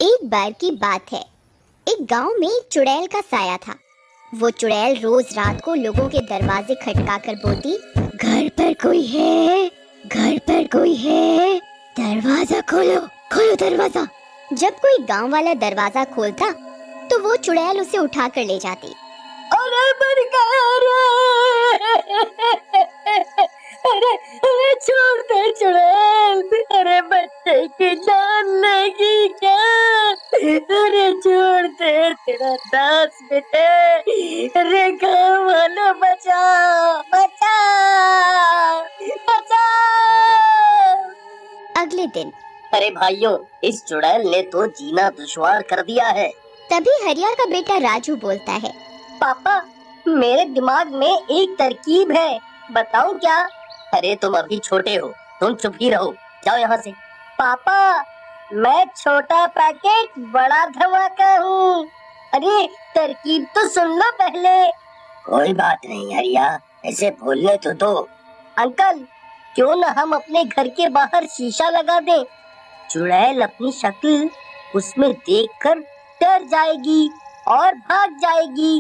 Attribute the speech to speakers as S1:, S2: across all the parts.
S1: एक बार की बात है। एक गांव में एक चुड़ैल का साया था। वो चुड़ैल रोज रात को लोगों के दरवाजे खटकाकर बोलती, घर पर कोई है, घर पर कोई है, दरवाजा खोलो, खोलो दरवाजा। जब कोई गांव वाला दरवाजा खोलता तो वो चुड़ैल उसे उठाकर ले जाती।
S2: अरे अरे अरे छोड़ दे चुड़ैल, अरे बच्चे की जान लेगी क्या? अरे छोड़ दे, तेरा दास बेटे, अरे गाँव वालों बचाओ बचाओ बचाओ।
S1: अगले दिन
S2: अरे भाइयों, इस चुड़ैल ने तो जीना दुश्वार कर दिया है।
S1: तभी हरिया का बेटा राजू बोलता है,
S2: पापा, मेरे दिमाग में एक तरकीब है, बताऊं क्या? अरे तुम अभी छोटे हो, तुम चुप ही रहो, जाओ यहाँ से। पापा, मैं छोटा पैकेट बड़ा धमाका हूँ। अरे तरकीब तो सुन लो पहले। कोई बात नहीं हरिया, ऐसे बोलने तो दो। अंकल, क्यों न हम अपने घर के बाहर शीशा लगा दें? चुड़ैल अपनी शक्ल उसमें देखकर डर जाएगी और भाग जाएगी।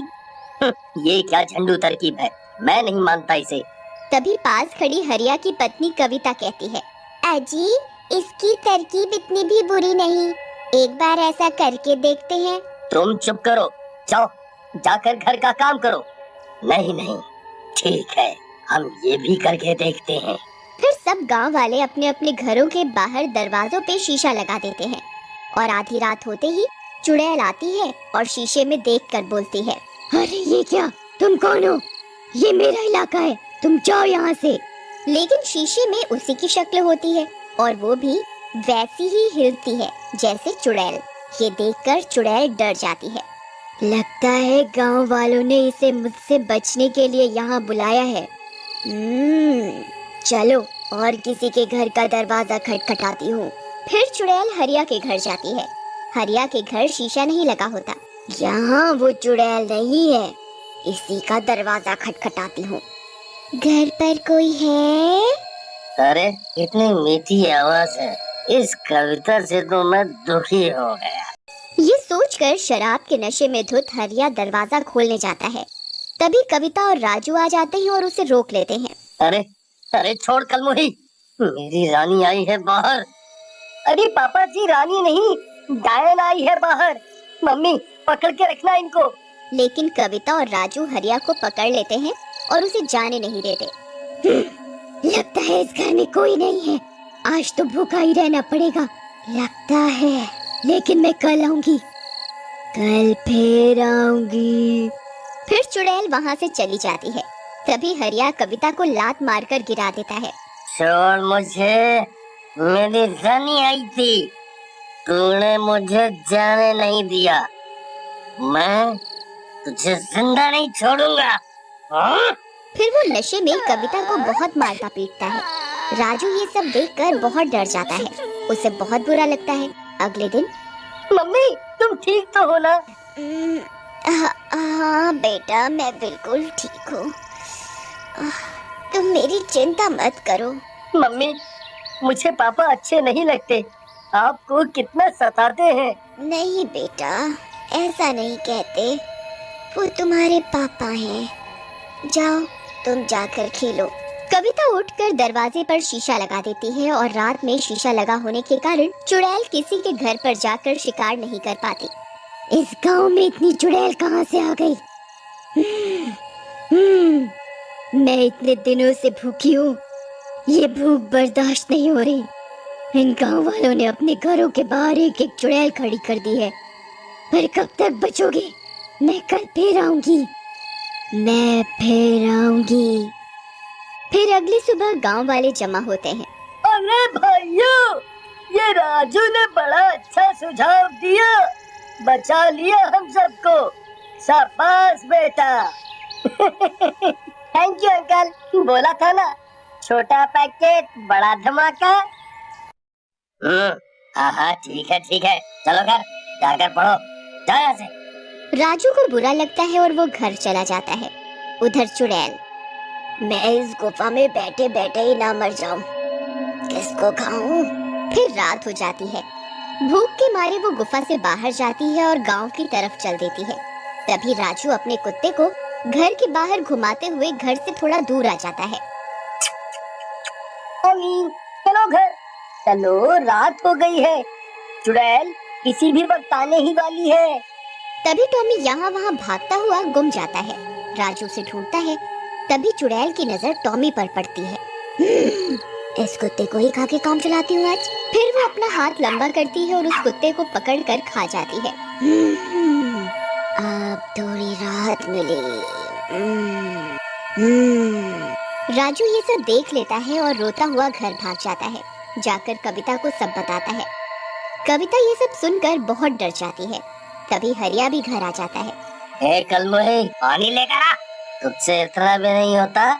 S2: ये क्या झंडू तरकीब है, मैं नहीं मानता इसे।
S1: तभी पास खड़ी हरिया की पत्नी कविता कहती है, अजी, इसकी तरकीब इतनी भी बुरी नहीं, एक बार ऐसा करके देखते हैं।
S2: तुम चुप करो, जाओ जाकर घर का काम करो। नहीं नहीं, ठीक है, हम ये भी करके देखते हैं।
S1: फिर सब गांव वाले अपने अपने घरों के बाहर दरवाजों पे शीशा लगा देते हैं और आधी रात होते ही चुड़ैल आती है और शीशे में देखकर बोलती है, अरे ये क्या, तुम कौन हो? ये मेरा इलाका है, तुम जाओ यहाँ से। लेकिन शीशे में उसी की शक्ल होती है और वो भी वैसी ही हिलती है जैसे चुड़ैल। ये देखकर चुड़ैल डर जाती है। लगता है गांव वालों ने इसे मुझसे बचने के लिए यहाँ बुलाया है। चलो और किसी के घर का दरवाजा खटखटाती हूँ। फिर चुड़ैल हरिया के घर जाती है। हरिया के घर शीशा नहीं लगा होता। यहाँ वो चुड़ैल नहीं है, इसी का दरवाजा खटखटाती हूँ। घर पर कोई है?
S2: अरे इतनी मीठी आवाज है, इस कविता से तो मैं दुखी हो गया।
S1: ये सोचकर शराब के नशे में धुत हरिया दरवाजा खोलने जाता है। तभी कविता और राजू आ जाते हैं और उसे रोक लेते हैं।
S2: अरे अरे छोड़ कलमुही, मेरी रानी आई है बाहर। अरे पापा जी, रानी नहीं, डायन आई है बाहर। मम्मी, पकड़ के रखना इनको।
S1: लेकिन कविता और राजू हरिया को पकड़ लेते हैं और उसे जाने नहीं देते। लगता है इस घर में कोई नहीं है, आज तो भूखा ही रहना पड़ेगा लगता है, लेकिन मैं कल आऊंगी, कल फिर आऊंगी। फिर चुड़ैल वहाँ से चली जाती है। तभी हरिया कविता को लात मारकर गिरा देता है।
S2: छोड़ मुझे, मेरी रानी आई थी, तूने मुझे जाने नहीं दिया, मैं तुझे जिंदा नहीं छोड़ूंगा। हाँ?
S1: फिर वो नशे में कविता को बहुत मारता पीटता है। राजू ये सब देखकर बहुत डर जाता है, उसे बहुत बुरा लगता है। अगले दिन,
S2: मम्मी, तुम ठीक तो हो ना?
S1: हाँ बेटा, मैं बिल्कुल ठीक हूँ, तुम मेरी चिंता मत करो।
S2: मम्मी, मुझे पापा अच्छे नहीं लगते, आपको कितना सताते हैं।
S1: नहीं बेटा, ऐसा नहीं कहते, वो तुम्हारे पापा हैं। जाओ तुम जाकर खेलो। कविता उठकर दरवाजे पर शीशा लगा देती है और रात में शीशा लगा होने के कारण चुड़ैल किसी के घर पर जाकर शिकार नहीं कर पाती। इस गांव में इतनी चुड़ैल कहाँ से आ गई? मैं इतने दिनों से भूखी हूँ, ये भूख बर्दाश्त नहीं हो रही। इन गांव वालों ने अपने घरों के बाहर एक एक चुड़ैल खड़ी कर दी है, पर कब तक बचोगे? मैं कल फिर आऊंगी, मैं फिर आऊंगी। फिर अगली सुबह गांव वाले जमा होते हैं।
S2: अरे भाइयों, ये राजू ने बड़ा अच्छा सुझाव दिया, बचा लिया हम सबको, शाबाश बेटा। थैंक यू अंकल, बोला था ना, छोटा पैकेट बड़ा धमाका। हाँ ठीक है, चलो घर जाकर पढ़ो, जाओ यहाँ से।
S1: राजू को बुरा लगता है और वो घर चला जाता है। उधर चुड़ैल, मैं इस गुफा में बैठे बैठे ही ना मर जाऊं, किसको खाऊं? फिर रात हो जाती है। भूख के मारे वो गुफा से बाहर जाती है और गांव की तरफ चल देती है। तभी राजू अपने कुत्ते को घर के बाहर घुमाते हुए घर से थोड़ा दूर आ जाता है।
S2: टॉमी, चलो घर चलो, रात हो गई है। चुड़ैल किसी भी वक्त आने ही वाली है।
S1: तभी टॉमी यहाँ वहाँ भागता हुआ गुम जाता है। राजू से ढूंढता है। तभी चुड़ैल की नजर टॉमी पर पड़ती है। इस कुत्ते को ही खा के काम चलाती हूँ आज। फिर वो अपना हाथ लंबा करती है और उस कुत्ते को पकड़कर खा जाती है। अब थोड़ी राहत मिली। राजू ये सब देख लेता है और रोता हुआ घर भाग जाता है। जाकर कविता को सब बताता है। कविता ये सब सुनकर बहुत डर जाती है। तभी हरिया भी घर आ जाता है।
S2: ए कलमुही, पानी लेकर आ। तुझसे इतना भी नहीं होता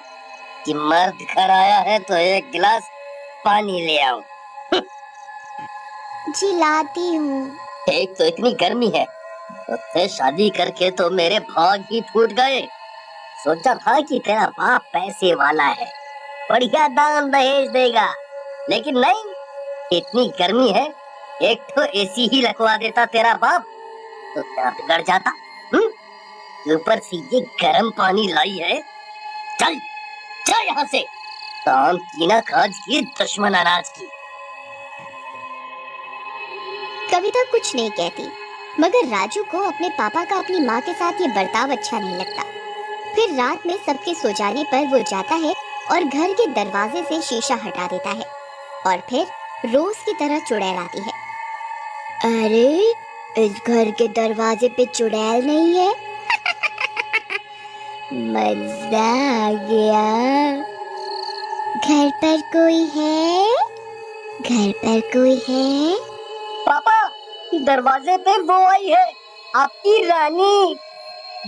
S2: कि मर्द घर आया है तो एक गिलास पानी ले आओ।
S1: जी लाती हूँ।
S2: एक तो इतनी गर्मी है, उससे शादी करके तो मेरे भाग ही फूट गए। सोचा था कि तेरा बाप पैसे वाला है, बढ़िया दान दहेज देगा, लेकिन नहीं, इतनी गर्मी है, एक तो एसी ही लगवा देता तेरा बाप तो क्या बिगड़ जाता। ऊपर से ये गर्म पानी लाई है। चल चल यहाँ से, काम की ना काज की, दुश्मन अनाज की।
S1: कविता कुछ नहीं कहती, मगर राजू को अपने पापा का अपनी माँ के साथ ये बर्ताव अच्छा नहीं लगता। फिर रात में सबके सो जाने पर वो जाता है और घर के दरवाजे से शीशा हटा देता है और फिर रोज की तरह चुड़ैल आती है। अरे, इस घर के दरवाजे पे चुड़ैल नहीं है। मजा आ गया। घर पर कोई है? घर पर कोई है?
S2: पापा, दरवाजे पे वो आई है, आपकी रानी।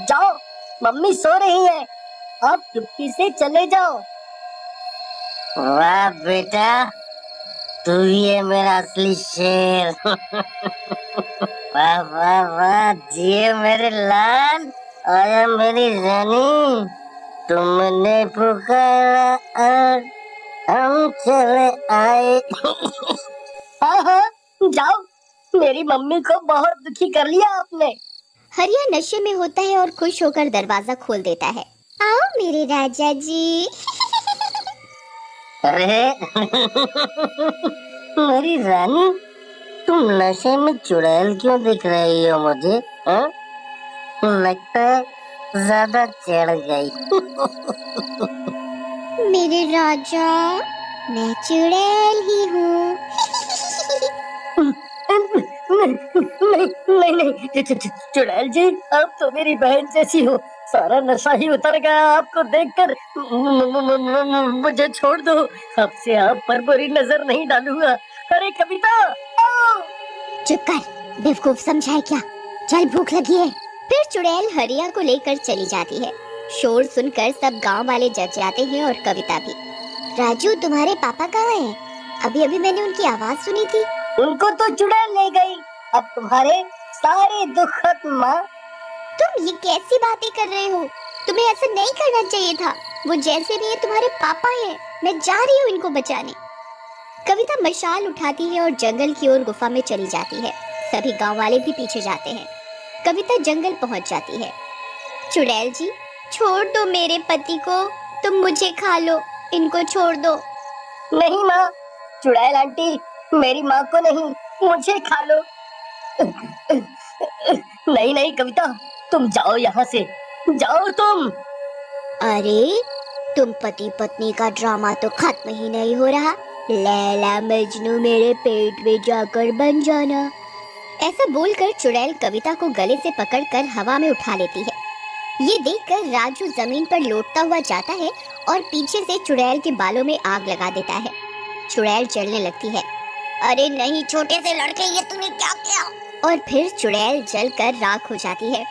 S2: जाओ, मम्मी सो रही है, आप चुपके से चले जाओ। वाह बेटा, तू ही है मेरा असली शेर। वाह वाह वाह, जिए मेरे लाल, आया मेरी रानी। तुमने पुकारा और हम चले आए। हाँ हाँ, जाओ, मेरी मम्मी को बहुत दुखी कर लिया आपने।
S1: हरिया नशे में होता है और खुश होकर दरवाजा खोल देता है। आओ मेरे राजा जी।
S2: अरे मेरी रानी, तुम नशे में चुड़ैल क्यों दिख रही हो मुझे? हाँ? लगता है ज्यादा चढ़ गई।
S1: मेरे राजा, मैं चुड़ैल ही हूँ।
S2: नहीं, चुड़ैल जी, आप तो मेरी बहन जैसी हो। सारा नशा ही उतर गया आपको देखकर। मुझे छोड़ दो, आपसे आप पर बुरी नजर नहीं डालूंगा। अरे कविता,
S1: चुप कर, बेवकूफ समझा है क्या? चल, भूख लगी है। फिर चुड़ैल हरिया को लेकर चली जाती है। शोर सुनकर सब गांव वाले जग जाते हैं और कविता भी। राजू, तुम्हारे पापा कहाँ हैं? अभी अभी मैंने उनकी आवाज सुनी थी।
S2: उनको तो चुड़ैल ले गई। अब तुम्हारे सारे दुख खत्म। माँ,
S1: तुम ये कैसी बातें कर रहे हो? तुम्हें ऐसा नहीं करना चाहिए था। वो जैसे भी है तुम्हारे पापा हैं। मैं जा रही हूँ इनको बचाने। कविता मशाल उठाती है और जंगल की ओर गुफा में चली जाती है। सभी गांव वाले भी पीछे जाते हैं। कविता जंगल पहुंच जाती है। चुड़ैल जी, छोड़ दो मेरे पति को, तुम मुझे खा लो, इनको छोड़ दो।
S2: नहीं माँ, चुड़ैल आंटी, मेरी माँ को नहीं, मुझे खा लो। नहीं नहीं कविता, तुम जाओ यहाँ से, जाओ तुम।
S1: अरे, तुम पति पत्नी का ड्रामा तो खत्म ही नहीं हो रहा। लैला मजनू मेरे पेट में जाकर बन जाना। ऐसा बोलकर चुड़ैल कविता को गले से पकड़कर हवा में उठा लेती है। ये देखकर राजू जमीन पर लौटता हुआ जाता है और पीछे से चुड़ैल के बालों में आग लगा देता है। चुड़ैल जलने लगती है। अरे नहीं छोटे से लड़के, ये तूने क्या किया? और फिर चुड़ैल जलकर राख हो जाती है।